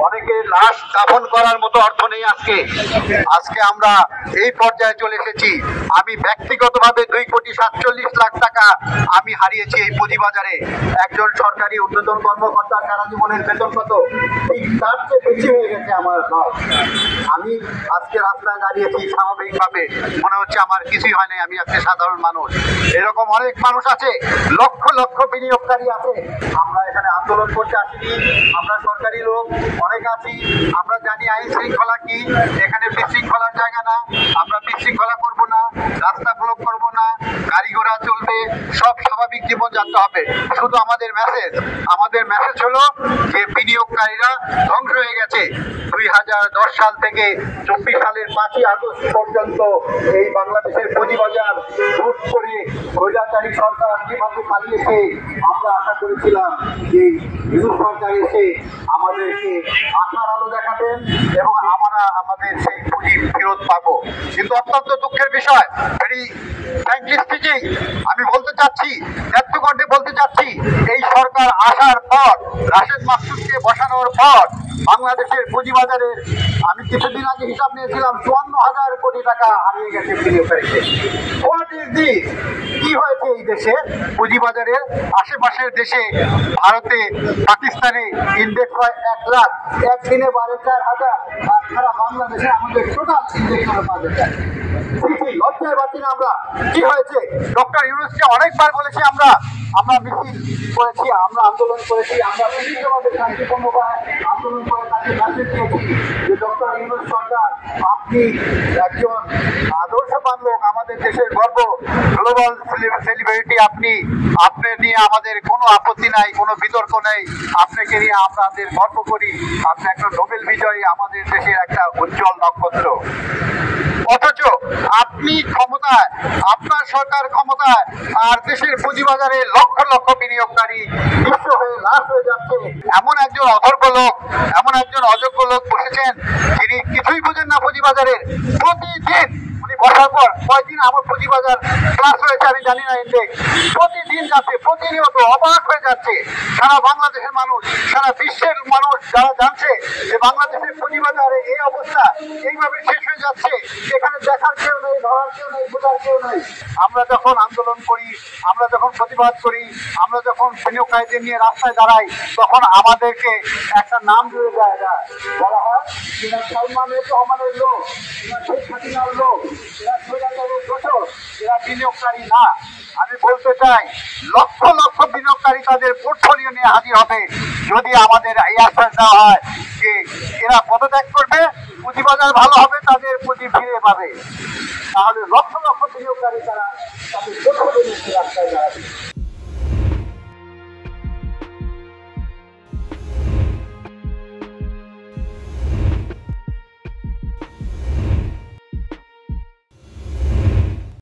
অনেকে লাশ দাফন করার মতো অর্থ নেই। আজকে আমরা এই পর্যায়ে চলে এসেছি। আমি ব্যক্তিগতভাবে 2,47,00,000 টাকা আমি হারিয়েছি এই পুঁজিবাজারে। একজন সরকারি ঊর্ধ্বতন কর্মকর্তা সারা জীবনের বেতন কত, ঠিক তার চেয়ে বেশি হয়ে গেছে আমার লস। আমি আজকে রাস্তায় দাঁড়িয়েছি, স্বাভাবিকভাবে মনে হচ্ছে আমার কিছুই হয় নাই, আমি আজকে সাধারণ মানুষ। এরকম অনেক মানুষ আছে, লক্ষ লক্ষ বিনিয়োগকারী আছে। আমরা এখানে আন্দোলন করতে আসিনি, আমরা সরকারি লোক অনেক আছি, আমরা জানি আইন শৃঙ্খলা কি। এখানে বিশৃঙ্খলার জায়গা না, আমরা বিশৃঙ্খলা করবো না, রাস্তা ব্লক করবো না, গাড়ি ঘোড়া চলবে, সব স্বাভাবিক জীবনযাত্রা হবে। শুধু আমাদের মেসেজ হলো যে বিনিয়োগকারীরা ধ্বংস হয়ে গেছে। 2010 সাল থেকে 24 সালের 5ই আগস্ট পর্যন্ত এই বাংলাদেশের পুঁজিবাজার লুট করে স্বৈরাচারী সরকার কিভাবে পালিয়েছে, আমরা আশা করেছিলাম যে ইউনুস সরকার এসে আমাদেরকে আশার আলো দেখাবেন এবং আমরা আমাদের সেই পুঁজি ফেরত পাবো। কিন্তু অত্যন্ত দুঃখের বিষয়, ভেরি ফ্র্যাঙ্কলি স্পিকিং, আমি বলতে চাচ্ছি, নেতৃত্বকণ্ঠে বলতে চাচ্ছি, এই সরকার আসার পর, রাশেদ মাকসুদকে বসানোর পর বাংলাদেশের পুঁজিবাজারের, আমি কিছুদিন আগে হিসাব নিয়েছিলাম, 54,000 কোটি টাকা হারিয়ে গেছে বিনিয়োগকারীদের। What is this? কি হয়েছে এই দেশে? পুঁজিবাজারের আশেপাশের দেশে, ভারতে, পাকিস্তানে ইন্ডেক্স হয় 1 লাখ, একদিনে বাড়ে 4,000, আর সারা বাংলাদেশে আমাদের টোটাল ইন্ডেক্স হলো 5,000। লজ্জায় পাচ্ছি না আমরা। কি হয়েছে? ডক্টর ইউনূসকে অনেকবার বলেছি, আমরা মিছিল করেছি, আমরা আন্দোলন করেছি, আমরা বিভিন্নভাবে শান্তিপূর্ণভাবে আন্দোলন করে তাকে মেসেজ দিয়েছি যে ডক্টর ইউনূস সরকার, আপনি একজন আদর্শবান লোক, আমাদের দেশের গর্ব, গ্লোবাল সেলিব্রিটি, আপনার নিয়ে আমাদের কোনো আপত্তি নাই, কোনো বিতর্ক নেই, আপনাকে নিয়ে আমাদের গর্ব করি, আপনি একটা নোবেল বিজয়ী, আমাদের দেশের একটা উজ্জ্বল নক্ষত্র। অথচ আপনি ক্ষমতায়, আপনার সরকার ক্ষমতায়, আর দেশের পুঁজিবাজারে লক্ষ লক্ষ বিনিয়োগকারী নিঃস্ব হয়ে লাশ হয়ে যাচ্ছে। এমন একজন অধর্ম লোক, এমন একজন অযোগ্য লোক বসেছেন, যিনি কিছুই বুঝেন না পুঁজিবাজারের। প্রতিদিন উনি বসার পর কয়দিন আমার পুঁজিবাজার ক্লাস হয়েছে আমি জানি না, ইন্ডেক্স প্রতিদিন যাচ্ছে, প্রতিনিয়ত অবাক হয়ে যাচ্ছে সারা বাংলাদেশের মানুষ, সারা বিশ্বের মানুষ যারা জানছে যে বাংলাদেশের পুঁজিবাজারে এই অবস্থা, এইভাবে শেষ হয়ে যাচ্ছে, এখানে দেখার কেউ নেই, ধরার কেউ নেই, বোঝার কেউ নেই। আমরা যখন আন্দোলন করি, আমরা যখন প্রতিবাদ করি, আমরা যখন বিনিয়োগকারীদের নিয়ে রাস্তায় দাঁড়াই, তখন আমাদেরকে একটা নাম জুড়ে যায়, বলা হয় এরা সালমান রহমানের লোক, এরা শেখ হাসিনার লোক, এরা স্বৈরাচারের দোষর, এরা বিনিয়োগকারী না। আমি বলতে চাই, লক্ষ লক্ষ বিনিয়োগকারী তাদের পোর্টফোলিও নিয়ে হাজির হবে যদি আমাদের এই আশ্বাস দেওয়া হয় যে এরা পদত্যাগ করবে, পুঁজিবাজার ভালো হবে, তাদের পুঁজি ফিরে পাবে। তাহলে লক্ষ লক্ষ বিনিয়োগকারী তারা তাদের পোর্টফোলিও নিয়ে রাস্তায় দাঁড়াবে।